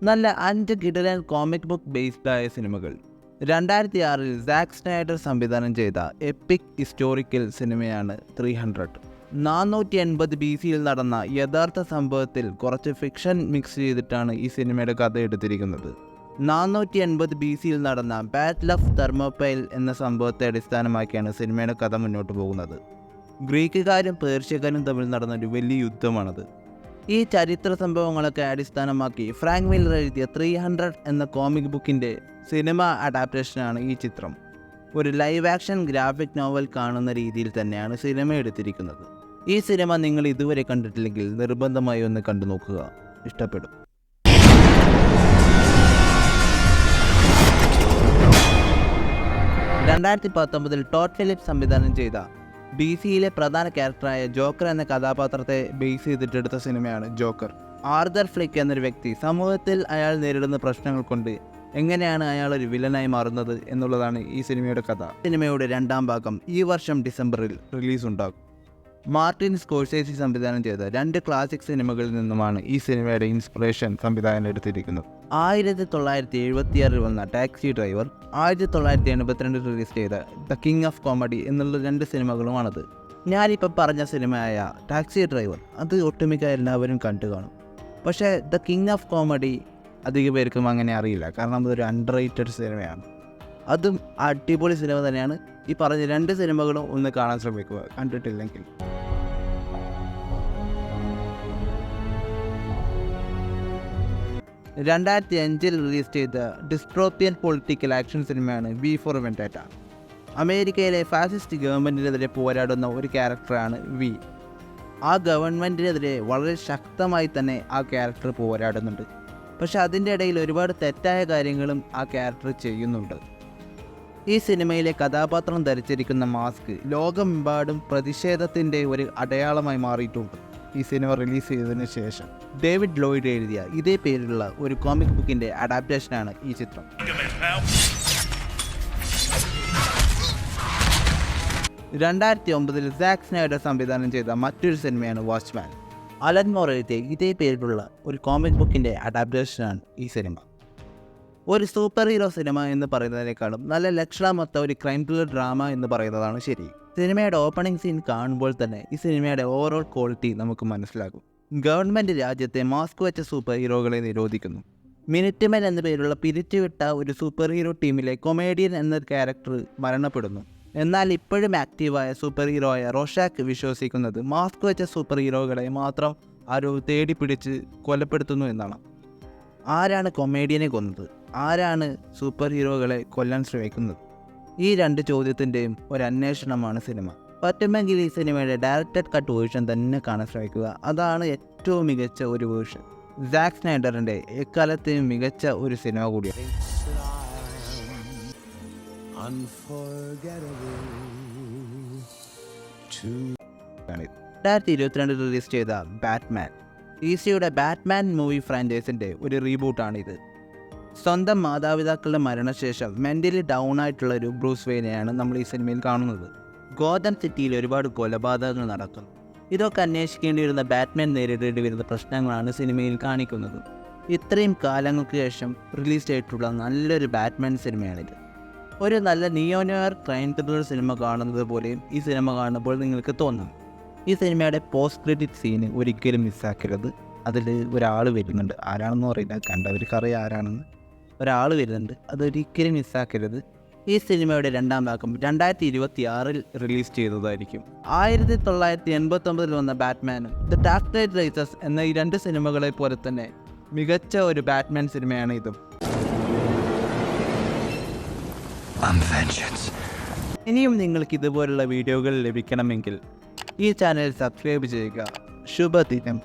നല്ല 5 കിടിലൻ comic book based ആയ സിനിമകൾ. 2006 സാക്ക് സ്നൈഡർ സംവിധാനം ചെയ്ത എപ്പിക് ഹിസ്റ്റോറിക്കൽ സിനിമയാണ് 300. 480 BC നടന്ന യഥാർത്ഥ സംഭവത്തിൽ കുറച്ച് ഫിക്ഷൻ മിക്സ് ചെയ്തിട്ടാണ് ഈ സിനിമയുടെ കഥ എടുത്തിരിക്കുന്നത്. 480 BC നടന്ന ബാറ്റിൽ ഓഫ് തെർമോപൈൽ എന്ന സംഭവത്തെ അടിസ്ഥാനമാക്കിയാണ് സിനിമയുടെ കഥ മുന്നോട്ട് പോകുന്നത്. ഗ്രീക്കുകാരും പേർഷ്യക്കാരും തമ്മിൽ നടന്നൊരു വലിയ യുദ്ധമാണത്. ഈ ചരിത്ര സംഭവങ്ങളൊക്കെ അടിസ്ഥാനമാക്കി ഫ്രാങ്ക് മില്ലർ എഴുതിയ 300 എന്ന കോമിക് ബുക്കിൻ്റെ സിനിമ അഡാപ്റ്റേഷനാണ് ഈ ചിത്രം. ഒരു ലൈവ് ആക്ഷൻ ഗ്രാഫിക് നോവൽ കാണുന്ന രീതിയിൽ തന്നെയാണ് സിനിമ എടുത്തിരിക്കുന്നത്. ഈ സിനിമ നിങ്ങൾ ഇതുവരെ കണ്ടിട്ടില്ലെങ്കിൽ നിർബന്ധമായി ഒന്ന് കണ്ടു നോക്കുക, ഇഷ്ടപ്പെടും. ടോഡ് ഫിലിപ്സ് സംവിധാനം ചെയ്ത BCയിലെ പ്രധാന ക്യാരക്ടറായ ജോക്കർ എന്ന കഥാപാത്രത്തെ ബേസ് ചെയ്തിട്ടെടുത്ത സിനിമയാണ് ജോക്കർ. ആർതർ ഫ്ലിക്ക് എന്നൊരു വ്യക്തി സമൂഹത്തിൽ അയാൾ നേരിടുന്ന പ്രശ്നങ്ങൾ കൊണ്ട് എങ്ങനെയാണ് അയാൾ ഒരു വില്ലനായി മാറുന്നത് എന്നുള്ളതാണ് ഈ സിനിമയുടെ കഥ. സിനിമയുടെ 2ാം ഭാഗം ഈ വർഷം ഡിസംബറിൽ റിലീസ് ഉണ്ടാകും. മാർട്ടിൻ സ്കോർസേസി സംവിധാനം ചെയ്ത 2 ക്ലാസിക് സിനിമകളിൽ നിന്നുമാണ് ഈ സിനിമയുടെ ഇൻസ്പിറേഷൻ സംവിധാനം എടുത്തിരിക്കുന്നത്. 1976 വന്ന ടാക്സി ഡ്രൈവർ, 1982 റിലീസ് ചെയ്ത ദ കിങ് ഓഫ് കോമഡി എന്നുള്ള 2 സിനിമകളുമാണത്. ഞാനിപ്പോൾ പറഞ്ഞ സിനിമയായ ടാക്സി ഡ്രൈവർ അത് ഒട്ടുമിക്ക എല്ലാവരും കണ്ടു കാണും. പക്ഷേ ദ കിങ് ഓഫ് കോമഡി അധിക പേർക്കും അങ്ങനെ അറിയില്ല, കാരണം അതൊരു അണ്ടർ റേറ്റഡ് സിനിമയാണ്. അതും അടിപൊളി സിനിമ തന്നെയാണ്. ഈ പറഞ്ഞ 2 സിനിമകളും ഒന്ന് കാണാൻ ശ്രമിക്കുക, കണ്ടിട്ടില്ലെങ്കിൽ. 2005 റിലീസ് ചെയ്ത ഡിസ്ട്രോപ്പിയൻ പൊളിറ്റിക്കൽ ആക്ഷൻ സിനിമയാണ് വി ഫോർ വെൻഡാറ്റ. അമേരിക്കയിലെ ഫാസിസ്റ്റ് ഗവൺമെൻറ്റിനെതിരെ പോരാടുന്ന ഒരു ക്യാരക്ടറാണ് വി. ആ ഗവൺമെൻറ്റിനെതിരെ വളരെ ശക്തമായി തന്നെ ആ ക്യാരക്ടർ പോരാടുന്നുണ്ട്. പക്ഷെ അതിൻ്റെ ഇടയിൽ ഒരുപാട് തെറ്റായ കാര്യങ്ങളും ആ ക്യാരക്ടർ ചെയ്യുന്നുണ്ട്. ഈ സിനിമയിലെ കഥാപാത്രം ധരിച്ചിരിക്കുന്ന മാസ്ക് ലോകമെമ്പാടും പ്രതിഷേധത്തിൻ്റെ ഒരു അടയാളമായി മാറിയിട്ടുണ്ട്. ഈ സിനിമ റിലീസ് ചെയ്തതിന് ശേഷം ഡേവിഡ് ലോയിഡ് എഴുതിയ ഇതേ പേരിലുള്ള ഒരു കോമിക് ബുക്കിൻ്റെ അഡാപ്റ്റേഷനാണ് ഈ ചിത്രം. 2009 സാക്ക് സ്നൈഡർ സംവിധാനം ചെയ്ത മറ്റൊരു സിനിമയാണ് വാച്ച്മാൻ. അലൻ മോർ എഴുതിയ ഇതേ പേരിലുള്ള ഒരു കോമിക് ബുക്കിൻ്റെ അഡാപ്റ്റേഷനാണ് ഈ സിനിമ. ഒരു സൂപ്പർ ഹീറോ സിനിമ എന്ന് പറയുന്നതിനേക്കാളും നല്ല ലക്ഷണമൊത്ത ഒരു ക്രൈം ത്രില്ലർ ഡ്രാമ എന്ന് പറയുന്നതാണ് ശരി. സിനിമയുടെ ഓപ്പണിംഗ് സീൻ കാണുമ്പോൾ തന്നെ ഈ സിനിമയുടെ ഓവറോൾ ക്വാളിറ്റി നമുക്ക് മനസ്സിലാകും. ഗവൺമെൻറ് രാജ്യത്തെ മാസ്ക് വെച്ച സൂപ്പർ ഹീറോകളെ നിരോധിക്കുന്നു. മിനിറ്റ്മെൻ എന്ന പേരുള്ള പിരിച്ചുവിട്ട ഒരു സൂപ്പർ ഹീറോ ടീമിലെ കൊമേഡിയൻ എന്ന ക്യാരക്ടർ മരണപ്പെടുന്നു. എന്നാൽ ഇപ്പോഴും ആക്റ്റീവായ സൂപ്പർ ഹീറോ ആയ റോഷാക്ക് വിശ്വസിക്കുന്നത് മാസ്ക് വെച്ച സൂപ്പർ ഹീറോകളെ മാത്രം ആരോ തേടി പിടിച്ച് കൊലപ്പെടുത്തുന്നു എന്നാണ്. ആരാണ് കൊമേഡിയനെ കൊന്നത്? ആരാണ് സൂപ്പർ ഹീറോകളെ കൊല്ലാൻ ശ്രമിക്കുന്നത്? ഈ 2 ചോദ്യത്തിൻ്റെയും ഒരു അന്വേഷണമാണ് സിനിമ. പറ്റുമെങ്കിൽ ഈ സിനിമയുടെ ഡയറക്റ്റഡ് കട്ട് വേർഷൻ തന്നെ കാണാൻ ശ്രമിക്കുക. അതാണ് ഏറ്റവും മികച്ച ഒരു വേർഷൻ. സാക്ക് സ്നൈഡറിൻ്റെ എക്കാലത്തെയും മികച്ച ഒരു സിനിമ കൂടിയാണ്. 2022 റിലീസ് ചെയ്ത ബാറ്റ്മാൻ. DCയുടെ ബാറ്റ്മാൻ മൂവി ഫ്രാഞ്ചൈസിൻ്റെ ഒരു റീബൂട്ടാണിത്. സ്വന്തം മാതാപിതാക്കളുടെ മരണശേഷം മെൻ്റലി ഡൗൺ ആയിട്ടുള്ള ഒരു ബ്രൂസ് വെയ്നെയാണ് നമ്മൾ ഈ സിനിമയിൽ കാണുന്നത്. ഗോതം സിറ്റിയിൽ ഒരുപാട് കൊലപാതകങ്ങൾ നടക്കുന്നു. ഇതൊക്കെ അന്വേഷിക്കേണ്ടി വരുന്ന ബാറ്റ്മാൻ നേരിടേണ്ടി വരുന്ന പ്രശ്നങ്ങളാണ് സിനിമയിൽ കാണിക്കുന്നത്. ഇത്രയും കാലങ്ങൾക്ക് ശേഷം റിലീസ് ചെയ്തിട്ടുള്ള നല്ലൊരു ബാറ്റ്മാൻ സിനിമയാണിത്. ഒരു നല്ല നിയോനോയർ ക്രൈം ത്രില്ലർ സിനിമ കാണുന്നത് പോലെയും ഈ സിനിമ കാണുമ്പോൾ നിങ്ങൾക്ക് തോന്നാം. ഈ സിനിമയുടെ പോസ്റ്റ് ക്രെഡിറ്റ് സീന് ഒരിക്കലും മിസ്സാക്കരുത്. അതിൽ ഒരാൾ വരുന്നുണ്ട്, ആരാണെന്ന് അറിയില്ല, കണ്ടവർക്ക് അറിയാം ആരാണെന്ന്. ഒരാൾ വരുന്നുണ്ട്, അതൊരിക്കലും മിസ്സാക്കരുത്. ഈ സിനിമയുടെ 2ാം ഭാഗം 2026 റിലീസ് ചെയ്തതായിരിക്കും. 1989 വന്ന ബാറ്റ്മാനും ദ ഡാർക്ക് നൈറ്റ് റൈസസ് എന്ന ഈ 2 സിനിമകളെ പോലെ തന്നെ മികച്ച ഒരു ബാറ്റ്മാൻ സിനിമയാണ് ഇതും. ഇനിയും നിങ്ങൾക്ക് ഇതുപോലുള്ള വീഡിയോകൾ ലഭിക്കണമെങ്കിൽ ഈ ചാനൽ സബ്സ്ക്രൈബ് ചെയ്യുക. ശുഭദിനം.